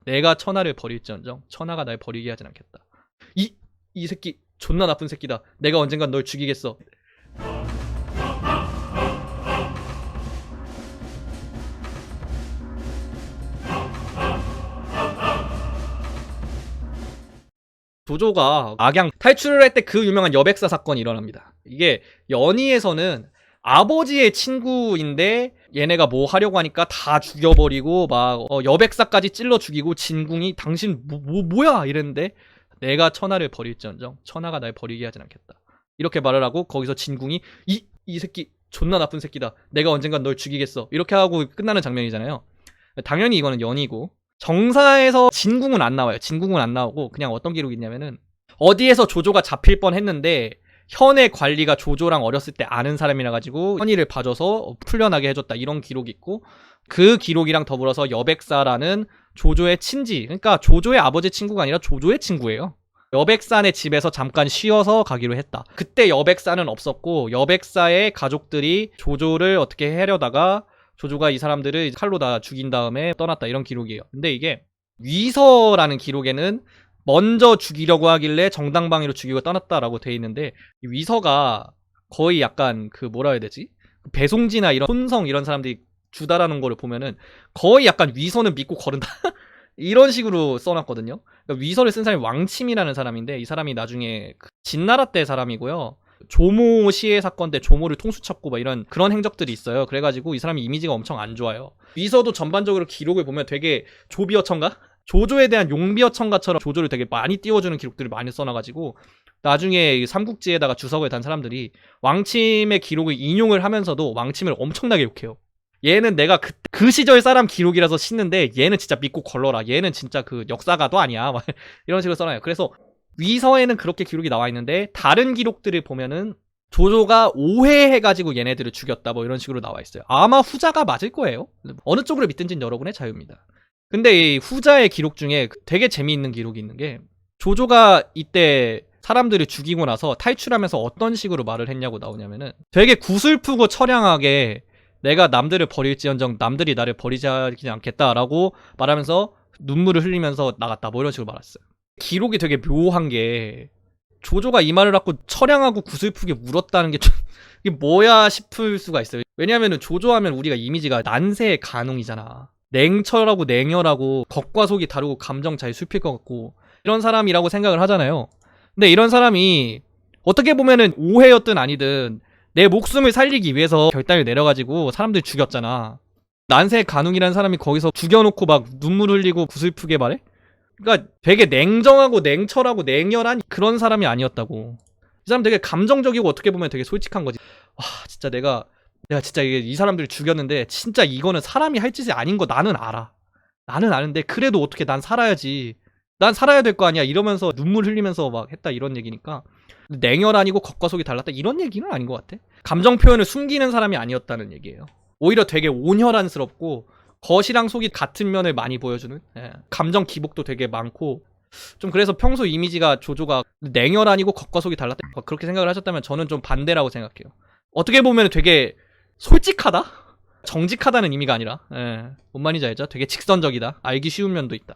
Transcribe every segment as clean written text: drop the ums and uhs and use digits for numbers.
내가 천하를 버릴지언정 천하가 날 버리게 하진 않겠다. 이 새끼 존나 나쁜 새끼다. 내가 언젠간 널 죽이겠어. 조조가 악양 탈출을 할 때 그 유명한 여백사 사건이 일어납니다. 이게 연희에서는 아버지의 친구인데 얘네가 뭐 하려고 하니까 다 죽여버리고 막 여백사까지 찔러 죽이고 진궁이 당신 뭐야 이랬는데 내가 천하를 버릴지언정 천하가 날 버리게 하진 않겠다. 이렇게 말을 하고 거기서 진궁이 이 새끼 존나 나쁜 새끼다. 내가 언젠간 널 죽이겠어. 이렇게 하고 끝나는 장면이잖아요. 당연히 이거는 연희고 정사에서 진궁은 안 나와요. 진궁은 안 나오고 그냥 어떤 기록이 있냐면은 어디에서 조조가 잡힐 뻔했는데 현의 관리가 조조랑 어렸을 때 아는 사람이라 가지고 현이를 봐줘서 풀려나게 해줬다 이런 기록이 있고 그 기록이랑 더불어서 여백사라는 조조의 친지 그러니까 조조의 아버지 친구가 아니라 조조의 친구예요. 여백사네 집에서 잠깐 쉬어서 가기로 했다. 그때 여백사는 없었고 여백사의 가족들이 조조를 어떻게 하려다가 조조가 이 사람들을 칼로 다 죽인 다음에 떠났다 이런 기록이에요. 근데 이게 위서라는 기록에는 먼저 죽이려고 하길래 정당방위로 죽이고 떠났다라고 돼 있는데 위서가 거의 약간 그 뭐라 해야 되지? 배송지나 이런 손성 이런 사람들이 주다라는 거를 보면은 거의 약간 위서는 믿고 거른다 이런 식으로 써놨거든요. 그러니까 위서를 쓴 사람이 왕침이라는 사람인데 이 사람이 나중에 진나라 때 사람이고요. 조모 시해 사건 때 조모를 통수 찾고 막 이런 그런 행적들이 있어요. 그래가지고 이 사람이 이미지가 엄청 안 좋아요. 위서도 전반적으로 기록을 보면 되게 조비어천가? 조조에 대한 용비어천가처럼 조조를 되게 많이 띄워주는 기록들을 많이 써놔가지고 나중에 삼국지에다가 주석을 단 사람들이 왕침의 기록을 인용을 하면서도 왕침을 엄청나게 욕해요. 얘는 내가 그 시절 사람 기록이라서 씻는데 얘는 진짜 믿고 걸러라. 얘는 진짜 그 역사가도 아니야. 막 이런 식으로 써놔요. 그래서 위서에는 그렇게 기록이 나와 있는데 다른 기록들을 보면은 조조가 오해해가지고 얘네들을 죽였다 뭐 이런 식으로 나와 있어요. 아마 후자가 맞을 거예요. 어느 쪽으로 믿든지는 여러분의 자유입니다. 근데 이 후자의 기록 중에 되게 재미있는 기록이 있는 게 조조가 이때 사람들을 죽이고 나서 탈출하면서 어떤 식으로 말을 했냐고 나오냐면은 되게 구슬프고 처량하게 내가 남들을 버릴지언정 남들이 나를 버리지 않겠다라고 말하면서 눈물을 흘리면서 나갔다 뭐 이런 식으로 말했어요. 기록이 되게 묘한 게 조조가 이 말을 하고 처량하고 구슬프게 울었다는 게 이게 뭐야 싶을 수가 있어요. 왜냐하면 조조하면 우리가 이미지가 난세의 간웅이잖아. 냉철하고 냉혈하고 겉과 속이 다르고 감정 잘 숲일 것 같고 이런 사람이라고 생각을 하잖아요. 근데 이런 사람이 어떻게 보면은 오해였든 아니든 내 목숨을 살리기 위해서 결단을 내려가지고 사람들 죽였잖아. 난세의 간웅이라는 사람이 거기서 죽여놓고 막 눈물 흘리고 구슬프게 말해? 그러니까 되게 냉정하고 냉철하고 냉혈한 그런 사람이 아니었다고. 이 사람 되게 감정적이고 어떻게 보면 되게 솔직한 거지. 와 진짜 내가 진짜 이 사람들을 죽였는데 진짜 이거는 사람이 할 짓이 아닌 거 나는 알아. 나는 아는데 그래도 어떻게 난 살아야지. 난 살아야 될 거 아니야 이러면서 눈물 흘리면서 막 했다 이런 얘기니까 냉혈 아니고 겉과 속이 달랐다 이런 얘기는 아닌 것 같아. 감정 표현을 숨기는 사람이 아니었다는 얘기예요. 오히려 되게 온혈한스럽고 겉이랑 속이 같은 면을 많이 보여주는 감정 기복도 되게 많고 좀 그래서 평소 이미지가 조조가 냉혈 아니고 겉과 속이 달랐다 그렇게 생각을 하셨다면 저는 좀 반대라고 생각해요. 어떻게 보면 되게 솔직하다? 정직하다는 의미가 아니라 뭔 말인지 알죠? 되게 직선적이다. 알기 쉬운 면도 있다.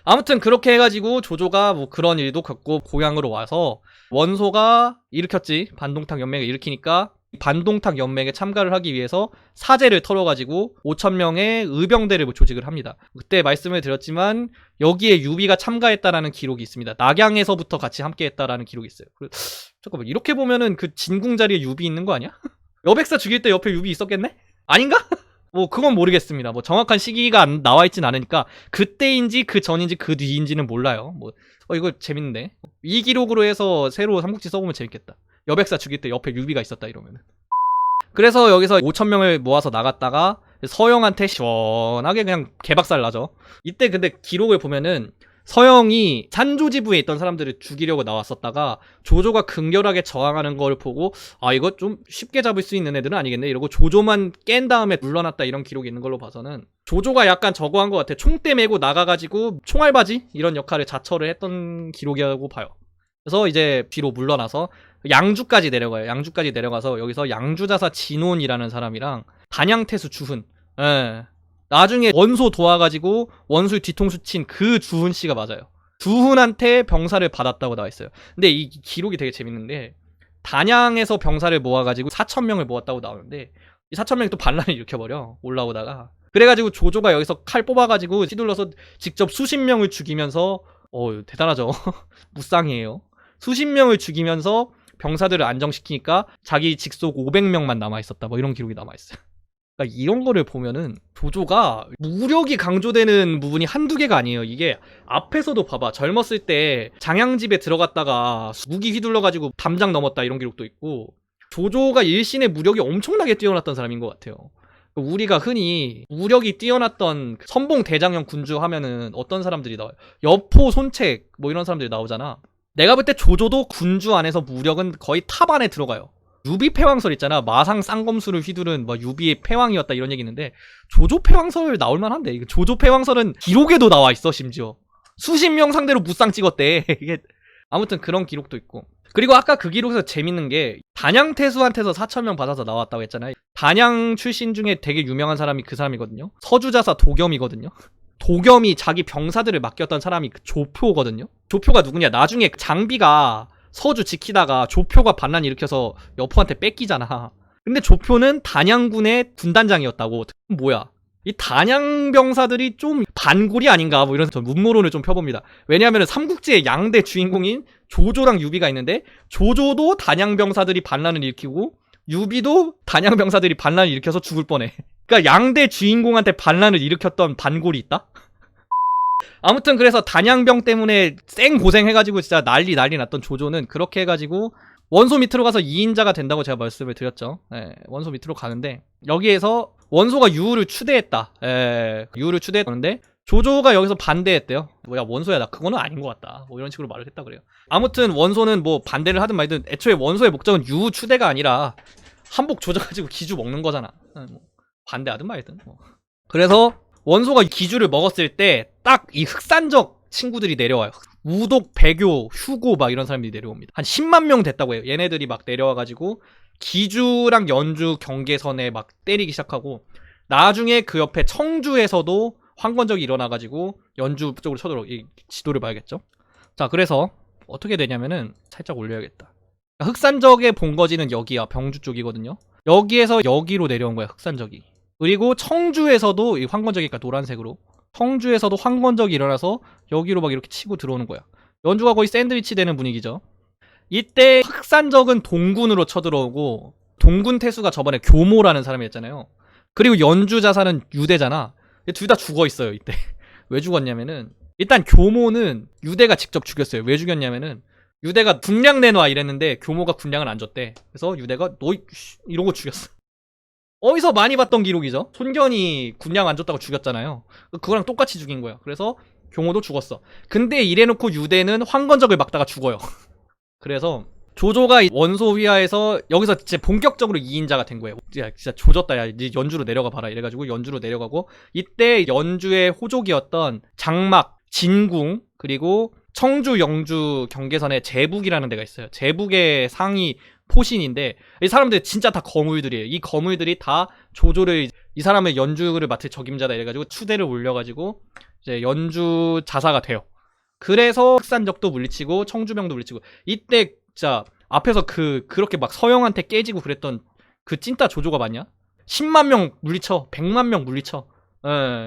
아무튼 그렇게 해가지고 조조가 뭐 그런 일도 겪고 고향으로 와서 원소가 일으켰지. 반동탁 연맹을 일으키니까 반동탁 연맹에 참가를 하기 위해서 사제를 털어가지고 5,000명의 의병대를 조직을 합니다. 그때 말씀을 드렸지만 여기에 유비가 참가했다라는 기록이 있습니다. 낙양에서부터 같이 함께했다라는 기록이 있어요. 잠깐만 이렇게 보면은 그 진궁 자리에 유비 있는 거 아니야? 여백사 죽일 때 옆에 유비 있었겠네? 아닌가? 뭐 그건 모르겠습니다. 뭐 정확한 시기가 나와 있진 않으니까 그때인지 그 전인지 그 뒤인지는 몰라요. 뭐 이거 재밌는데 이 기록으로 해서 새로 삼국지 써보면 재밌겠다. 여백사 죽일 때 옆에 유비가 있었다 이러면은. 그래서 여기서 5,000명을 모아서 나갔다가 서영한테 시원하게 그냥 개박살 나죠. 이때 근데 기록을 보면은 서영이 산조지부에 있던 사람들을 죽이려고 나왔었다가 조조가 근결하게 저항하는 걸 보고 아 이거 좀 쉽게 잡을 수 있는 애들은 아니겠네 이러고 조조만 깬 다음에 물러났다 이런 기록이 있는 걸로 봐서는 조조가 약간 저거 한 것 같아. 총대 메고 나가가지고 총알바지 이런 역할을 자처를 했던 기록이라고 봐요. 그래서 이제 뒤로 물러나서 양주까지 내려가요. 양주까지 내려가서 여기서 양주자사 진온이라는 사람이랑 단양태수 주훈 나중에 원소 도와가지고 원수 뒤통수 친 그 주훈 씨가 맞아요. 주훈한테 병사를 받았다고 나와 있어요. 근데 이 기록이 되게 재밌는데 단양에서 병사를 모아가지고 4,000명을 모았다고 나오는데 이 4,000명이 또 반란을 일으켜버려 올라오다가. 그래가지고 조조가 여기서 칼 뽑아가지고 휘둘러서 직접 수십 명을 죽이면서 대단하죠. 무쌍이에요. 수십 명을 죽이면서 병사들을 안정시키니까 자기 직속 500명만 남아있었다 뭐 이런 기록이 남아있어요. 그러니까 이런 거를 보면은 조조가 무력이 강조되는 부분이 한두 개가 아니에요. 이게 앞에서도 봐봐. 젊었을 때 장양집에 들어갔다가 무기 휘둘러가지고 담장 넘었다 이런 기록도 있고 조조가 일신의 무력이 엄청나게 뛰어났던 사람인 것 같아요. 우리가 흔히 무력이 뛰어났던 선봉 대장형 군주 하면은 어떤 사람들이 나와요? 여포, 손책 뭐 이런 사람들이 나오잖아. 내가 볼 때 조조도 군주 안에서 무력은 거의 탑 안에 들어가요. 유비 패왕설 있잖아. 마상 쌍검수를 휘두른 뭐 유비의 패왕이었다 이런 얘기 있는데 조조 패왕설 나올 만한데. 조조 패왕설은 기록에도 나와 있어. 심지어 수십 명 상대로 무쌍 찍었대. 이게 아무튼 그런 기록도 있고. 그리고 아까 그 기록에서 재밌는 게 단양태수한테서 4,000명 받아서 나왔다고 했잖아요. 단양 출신 중에 되게 유명한 사람이 그 사람이거든요. 서주자사 도겸이거든요. 도겸이 자기 병사들을 맡겼던 사람이 그 조표거든요. 조표가 누구냐? 나중에 장비가 서주 지키다가 조표가 반란 일으켜서 여포한테 뺏기잖아. 근데 조표는 단양군의 군단장이었다고. 뭐야? 이 단양 병사들이 좀 반골이 아닌가 뭐 이런 음모론을 좀 펴봅니다. 왜냐하면 삼국지의 양대 주인공인 조조랑 유비가 있는데 조조도 단양 병사들이 반란을 일으키고 유비도 단양 병사들이 반란을 일으켜서 죽을 뻔해. 그러니까 양대 주인공한테 반란을 일으켰던 반골이 있다? 아무튼 그래서 단양병 때문에 쌩 고생해가지고 진짜 난리 났던 조조는 그렇게 해가지고 원소 밑으로 가서 2인자가 된다고 제가 말씀을 드렸죠. 원소 밑으로 가는데 여기에서 원소가 유우를 추대했다. 유우를 추대했는데 조조가 여기서 반대했대요. 뭐야 원소야 나 그거는 아닌 것 같다. 뭐 이런 식으로 말을 했다 그래요. 아무튼 원소는 뭐 반대를 하든 말든 애초에 원소의 목적은 유우 추대가 아니라 한복 조져가지고 기주 먹는 거잖아. 뭐 반대하든 말든 뭐. 그래서 원소가 기주를 먹었을 때 딱 이 흑산적 친구들이 내려와요. 우독, 배교, 휴고 막 이런 사람들이 내려옵니다. 한 10만 명 됐다고 해요. 얘네들이 막 내려와가지고 기주랑 연주 경계선에 막 때리기 시작하고 나중에 그 옆에 청주에서도 황건적이 일어나가지고 연주 쪽으로 쳐들어. 이 지도를 봐야겠죠. 자, 그래서 어떻게 되냐면은 살짝 올려야겠다. 흑산적의 본거지는 여기야. 병주 쪽이거든요. 여기에서 여기로 내려온 거야. 흑산적이. 그리고 청주에서도 이 황건적이니까 노란색으로 청주에서도 황건적이 일어나서 여기로 막 이렇게 치고 들어오는 거야. 연주가 거의 샌드위치 되는 분위기죠. 이때 흑산적은 동군으로 쳐들어오고 동군 태수가 저번에 교모라는 사람이었잖아요. 그리고 연주 자사는 유대잖아. 둘 다 죽어 있어요. 이때 왜 죽었냐면은 일단 교모는 유대가 직접 죽였어요. 왜 죽였냐면은 유대가 군량 내놔 이랬는데 교모가 군량을 안 줬대. 그래서 유대가 너 이러고 죽였어. 어디서 많이 봤던 기록이죠. 손견이 군량 안 줬다고 죽였잖아요. 그거랑 똑같이 죽인 거야. 그래서 교모도 죽었어. 근데 이래놓고 유대는 황건적을 막다가 죽어요. 그래서 조조가 원소 휘하에서 여기서 진짜 본격적으로 2인자가 된 거예요. 야, 진짜 조졌다. 야, 이제 연주로 내려가 봐라. 이래가지고 연주로 내려가고 이때 연주의 호족이었던 장막, 진궁 그리고 청주, 영주 경계선에 제북이라는 데가 있어요. 제북의 상이 포신인데 이 사람들 진짜 다 거물들이에요. 이 거물들이 다 조조를 이 사람을 연주를 맡을 적임자다 이래가지고 추대를 올려가지고 이제 연주 자사가 돼요. 그래서 흑산적도 물리치고 청주병도 물리치고 이때 진짜 앞에서 그렇게 막 서영한테 깨지고 그랬던 그 찐따 조조가 맞냐? 10만 명 물리쳐 100만 명 물리쳐.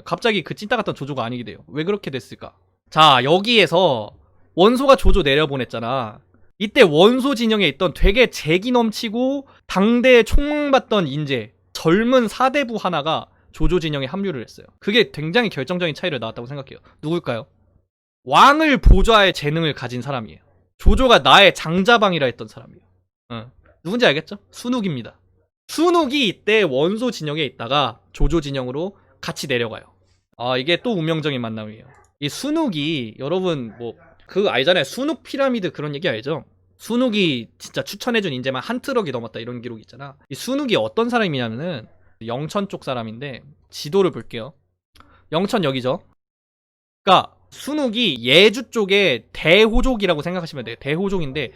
갑자기 그 찐따 같던 조조가 아니게 돼요. 왜 그렇게 됐을까? 자, 여기에서 원소가 조조 내려보냈잖아. 이때 원소 진영에 있던 되게 재기 넘치고 당대에 총망받던 인재 젊은 사대부 하나가 조조 진영에 합류를 했어요. 그게 굉장히 결정적인 차이를 낳았다고 생각해요. 누굴까요? 왕을 보좌할 재능을 가진 사람이에요. 조조가 나의 장자방이라 했던 사람이에요. 누군지 알겠죠? 순욱입니다. 순욱이 이때 원소 진영에 있다가 조조 진영으로 같이 내려가요. 아, 이게 또 운명적인 만남이에요. 이 순욱이 여러분 뭐 그거 알잖아요. 순욱 피라미드 그런 얘기 알죠? 순욱이 진짜 추천해준 인재만 한 트럭이 넘었다 이런 기록이 있잖아. 이 순욱이 어떤 사람이냐면은 영천 쪽 사람인데 지도를 볼게요. 영천 여기죠. 그러니까 순욱이 예주 쪽에 대호족이라고 생각하시면 돼요. 대호족인데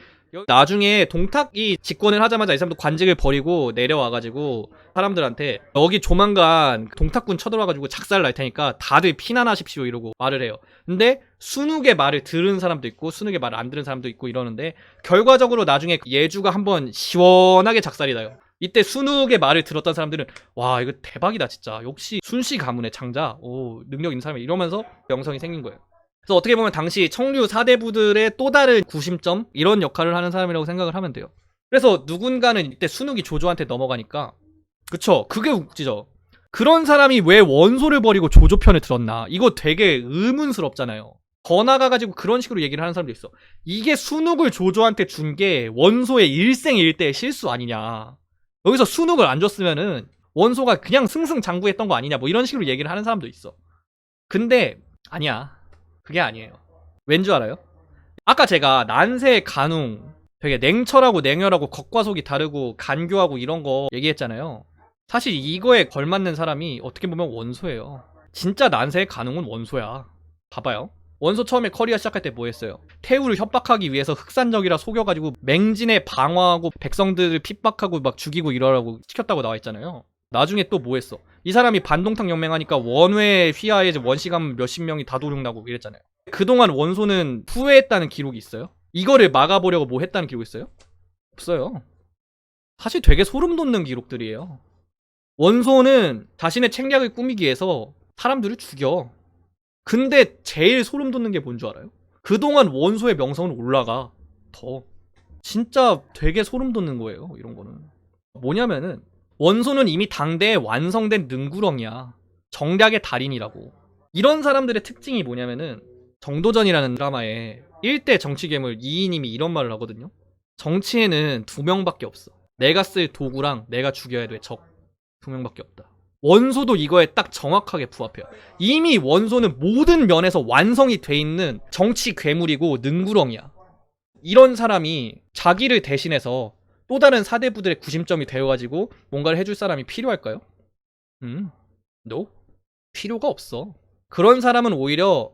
나중에 동탁이 집권을 하자마자 이 사람도 관직을 버리고 내려와가지고 사람들한테 여기 조만간 동탁군 쳐들어와가지고 작살 날 테니까 다들 피난하십시오 이러고 말을 해요. 근데 순욱의 말을 들은 사람도 있고 순욱의 말을 안 들은 사람도 있고 이러는데 결과적으로 나중에 예주가 한번 시원하게 작살이 나요. 이때 순욱의 말을 들었던 사람들은 와 이거 대박이다 진짜 역시 순씨 가문의 장자 오 능력 있는 사람이 이러면서 명성이 생긴 거예요. 그래서 어떻게 보면 당시 청류 사대부들의 또 다른 구심점 이런 역할을 하는 사람이라고 생각을 하면 돼요. 그래서 누군가는 이때 순욱이 조조한테 넘어가니까 그쵸 그게 웃기죠. 그런 사람이 왜 원소를 버리고 조조 편을 들었나 이거 되게 의문스럽잖아요. 더 나가가지고 그런 식으로 얘기를 하는 사람도 있어. 이게 순욱을 조조한테 준 게 원소의 일생일대의 실수 아니냐. 여기서 순욱을 안 줬으면은 원소가 그냥 승승장구했던 거 아니냐 뭐 이런 식으로 얘기를 하는 사람도 있어. 근데 아니야. 그게 아니에요. 왠 줄 알아요? 아까 제가 난세, 간웅 되게 냉철하고 냉혈하고 겉과 속이 다르고 간교하고 이런 거 얘기했잖아요. 사실 이거에 걸맞는 사람이 어떻게 보면 원소예요. 진짜 난세의 간웅은 원소야. 봐봐요. 원소 처음에 커리어 시작할 때 뭐 했어요? 태우를 협박하기 위해서 흑산적이라 속여가지고 맹진에 방어하고 백성들을 핍박하고 막 죽이고 이러라고 시켰다고 나와 있잖아요. 나중에 또 뭐 했어? 이 사람이 반동탁 연맹하니까 원회 휘하에 원시감 몇십 명이 다 도륙나고 이랬잖아요. 그동안 원소는 후회했다는 기록이 있어요? 이거를 막아보려고 뭐 했다는 기록이 있어요? 없어요. 사실 되게 소름 돋는 기록들이에요. 원소는 자신의 책략을 꾸미기 위해서 사람들을 죽여. 근데 제일 소름 돋는 게 뭔 줄 알아요? 그동안 원소의 명성은 올라가. 더. 진짜 되게 소름 돋는 거예요. 이런 거는. 뭐냐면은 원소는 이미 당대에 완성된 능구렁이야. 정략의 달인이라고. 이런 사람들의 특징이 뭐냐면은 정도전이라는 드라마에 1대 정치괴물 이이님이 이런 말을 하거든요. 정치에는 2명밖에 없어. 내가 쓸 도구랑 내가 죽여야 돼 적. 2명밖에 없다. 원소도 이거에 딱 정확하게 부합해요. 이미 원소는 모든 면에서 완성이 돼 있는 정치 괴물이고 능구렁이야. 이런 사람이 자기를 대신해서 또 다른 사대부들의 구심점이 되어가지고 뭔가를 해줄 사람이 필요할까요? No. 필요가 없어. 그런 사람은 오히려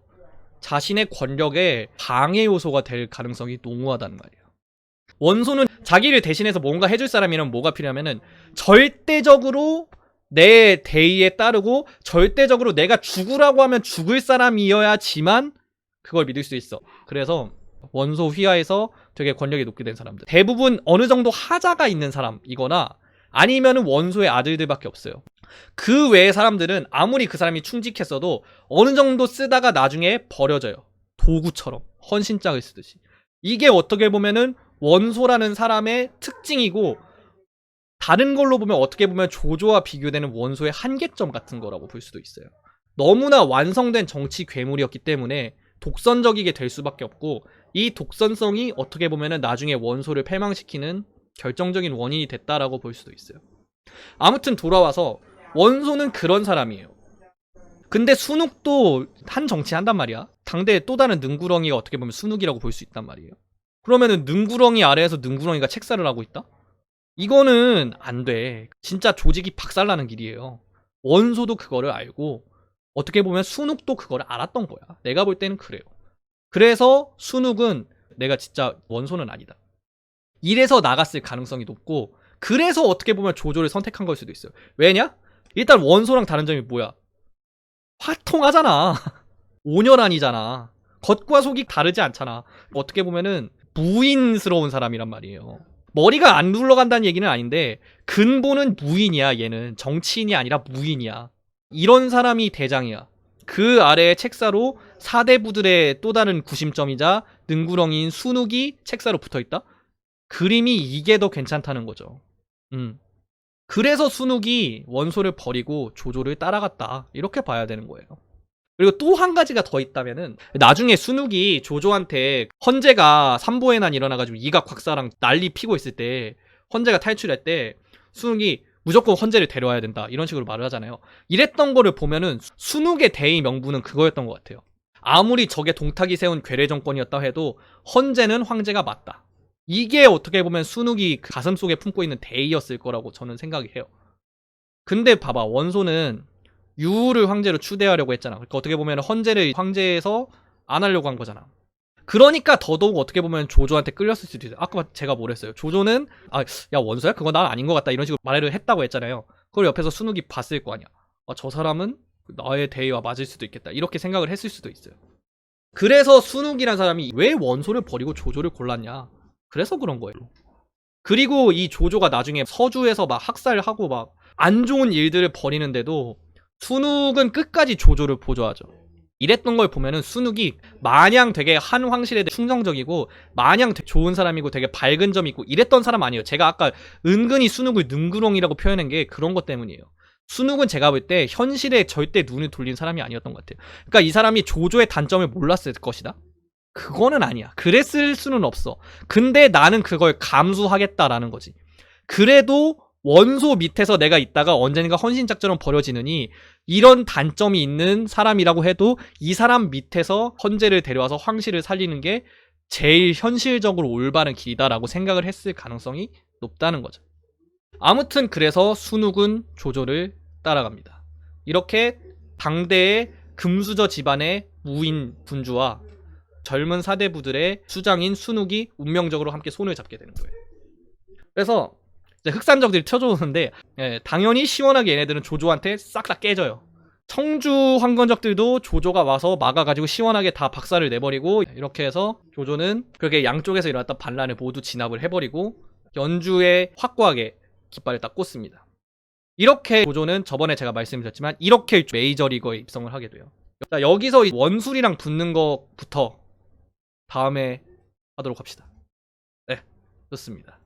자신의 권력의 방해 요소가 될 가능성이 농후하다는 말이에요. 원소는 자기를 대신해서 뭔가 해줄 사람이라면 뭐가 필요하면은 절대적으로 내 대의에 따르고 절대적으로 내가 죽으라고 하면 죽을 사람이어야지만 그걸 믿을 수 있어. 그래서 원소 휘하에서 되게 권력이 높게 된 사람들 대부분 어느 정도 하자가 있는 사람이거나 아니면은 원소의 아들들밖에 없어요. 그 외의 사람들은 아무리 그 사람이 충직했어도 어느 정도 쓰다가 나중에 버려져요. 도구처럼 헌신짝을 쓰듯이. 이게 어떻게 보면은 원소라는 사람의 특징이고 다른 걸로 보면 어떻게 보면 조조와 비교되는 원소의 한계점 같은 거라고 볼 수도 있어요. 너무나 완성된 정치 괴물이었기 때문에 독선적이게 될 수밖에 없고 이 독선성이 어떻게 보면은 나중에 원소를 패망시키는 결정적인 원인이 됐다라고 볼 수도 있어요. 아무튼 돌아와서 원소는 그런 사람이에요. 근데 순욱도 한 정치 한단 말이야. 당대에 또 다른 능구렁이가 어떻게 보면 순욱이라고 볼 수 있단 말이에요. 그러면은 능구렁이 아래에서 능구렁이가 책사를 하고 있다? 이거는 안 돼. 진짜 조직이 박살나는 길이에요. 원소도 그거를 알고 어떻게 보면 순욱도 그거를 알았던 거야. 내가 볼 때는 그래요. 그래서 순욱은 내가 진짜 원소는 아니다. 이래서 나갔을 가능성이 높고 그래서 어떻게 보면 조조를 선택한 걸 수도 있어요. 왜냐? 일단 원소랑 다른 점이 뭐야? 화통하잖아. 온열한이잖아. 겉과 속이 다르지 않잖아. 어떻게 보면은 무인스러운 사람이란 말이에요. 머리가 안 굴러간다는 얘기는 아닌데 근본은 무인이야. 얘는 정치인이 아니라 무인이야. 이런 사람이 대장이야. 그 아래의 책사로 사대부들의 또 다른 구심점이자 능구렁이인 순욱이 책사로 붙어있다? 그림이 이게 더 괜찮다는 거죠. 그래서 순욱이 원소를 버리고 조조를 따라갔다. 이렇게 봐야 되는 거예요. 그리고 또 한 가지가 더 있다면은 나중에 순욱이 조조한테 헌제가 삼보의 난 일어나가지고 이각 곽사랑 난리 피고 있을 때 헌제가 탈출할 때 순욱이 무조건 헌제를 데려와야 된다 이런 식으로 말을 하잖아요. 이랬던 거를 보면은 순욱의 대의 명분은 그거였던 것 같아요. 아무리 적의 동탁이 세운 괴뢰 정권이었다 해도 헌제는 황제가 맞다. 이게 어떻게 보면 순욱이 가슴속에 품고 있는 대의였을 거라고 저는 생각이 해요. 근데 봐봐 원소는 유우를 황제로 추대하려고 했잖아. 그러니까 어떻게 보면 헌제를 황제에서 안 하려고 한 거잖아. 그러니까 더더욱 어떻게 보면 조조한테 끌렸을 수도 있어요. 아까 제가 뭐랬어요. 조조는 야 원서야? 그거 난 아닌 것 같다 이런 식으로 말을 했다고 했잖아요. 그걸 옆에서 순욱이 봤을 거 아니야. 저 사람은 나의 대의와 맞을 수도 있겠다 이렇게 생각을 했을 수도 있어요. 그래서 순욱이란 사람이 왜 원소를 버리고 조조를 골랐냐. 그래서 그런 거예요. 그리고 이 조조가 나중에 서주에서 막 학살하고 막 안 좋은 일들을 벌이는데도 순욱은 끝까지 조조를 보조하죠. 이랬던 걸 보면은 순욱이 마냥 되게 한 황실에 충성적이고 마냥 되게 좋은 사람이고 되게 밝은 점이 있고 이랬던 사람 아니에요. 제가 아까 은근히 순욱을 능구렁이라고 표현한 게 그런 것 때문이에요. 순욱은 제가 볼 때 현실에 절대 눈을 돌린 사람이 아니었던 것 같아요. 그러니까 이 사람이 조조의 단점을 몰랐을 것이다? 그거는 아니야. 그랬을 수는 없어. 근데 나는 그걸 감수하겠다라는 거지. 그래도 원소 밑에서 내가 있다가 언젠가 헌신작처럼 버려지느니 이런 단점이 있는 사람이라고 해도 이 사람 밑에서 헌제를 데려와서 황실을 살리는 게 제일 현실적으로 올바른 길이다라고 생각을 했을 가능성이 높다는 거죠. 아무튼 그래서 순욱은 조조를 따라갑니다. 이렇게 당대의 금수저 집안의 무인 군주와 젊은 사대부들의 수장인 순욱이 운명적으로 함께 손을 잡게 되는 거예요. 그래서 흑산적들이 쳐줘오는데 당연히 시원하게 얘네들은 조조한테 싹 다 깨져요. 청주 황건적들도 조조가 와서 막아가지고 시원하게 다 박살을 내버리고 이렇게 해서 조조는 그렇게 양쪽에서 일어났던 반란을 모두 진압을 해버리고 연주에 확고하게 깃발을 딱 꽂습니다. 이렇게 조조는 저번에 제가 말씀드렸지만 이렇게 메이저리거에 입성을 하게 돼요. 자, 여기서 원술이랑 붙는 것부터 다음에 하도록 합시다. 네, 좋습니다.